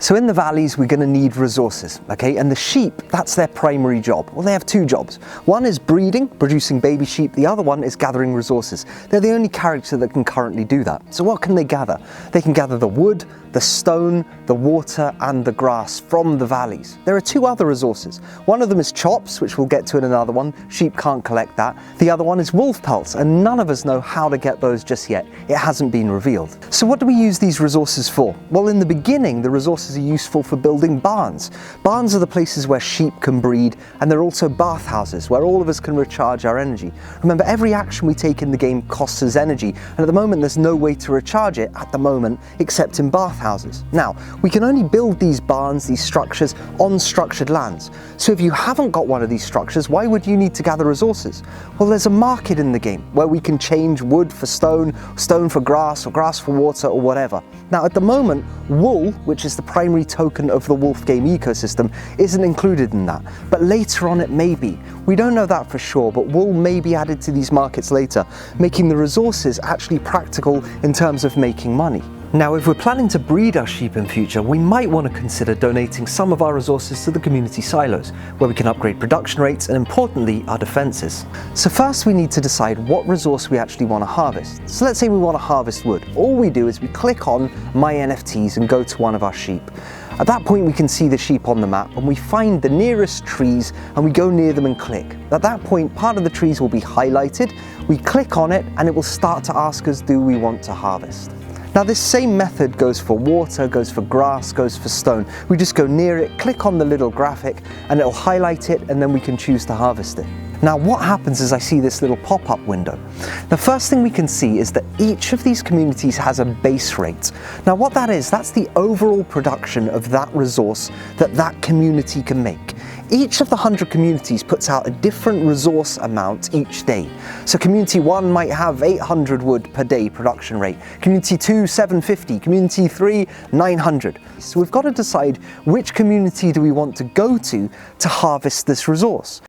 So in the valleys, we're going to need resources, okay? And the sheep, that's their primary job. Well, they have two jobs. One is breeding, producing baby sheep. The other one is gathering resources. They're the only character that can currently do that. So what can they gather? They can gather the wood, the stone, the water, and the grass from the valleys. There are two other resources. One of them is chops, which we'll get to in another one. Sheep can't collect that. The other one is wolf pelts, and none of us know how to get those just yet. It hasn't been revealed. So what do we use these resources for? Well, in the beginning, the resources are useful for building barns. Barns are the places where sheep can breed, and they're also bathhouses where all of us can recharge our energy. Remember, every action we take in the game costs us energy, and at the moment there's no way to recharge it at the moment except in bathhouses. Now, we can only build these barns, these structures, on structured lands. So if you haven't got one of these structures, why would you need to gather resources? Well, there's a market in the game where we can change wood for stone, stone for grass, or grass for water, or whatever. Now, at the moment, wool, which is the primary token of the Wolfgame ecosystem, isn't included in that. But later on it may be. We don't know that for sure, but wool may be added to these markets later, making the resources actually practical in terms of making money. Now, if we're planning to breed our sheep in future, we might want to consider donating some of our resources to the community silos, where we can upgrade production rates and, importantly, our defenses. So first we need to decide what resource we actually want to harvest. So let's say we want to harvest wood. All we do is we click on My NFTs and go to one of our sheep. At that point we can see the sheep on the map, and we find the nearest trees and we go near them and click. At that point, part of the trees will be highlighted. We click on it and it will start to ask us, do we want to harvest? Now, this same method goes for water, goes for grass, goes for stone. We just go near it, click on the little graphic, and it'll highlight it, and then we can choose to harvest it. Now, what happens is I see this little pop-up window. The first thing we can see is that each of these communities has a base rate. Now, what that is, that's the overall production of that resource that that community can make. Each of the 100 communities puts out a different resource amount each day. So community 1 might have 800 wood per day production rate, community 2 750, community 3 900. So we've got to decide which community do we want to go to harvest this resource.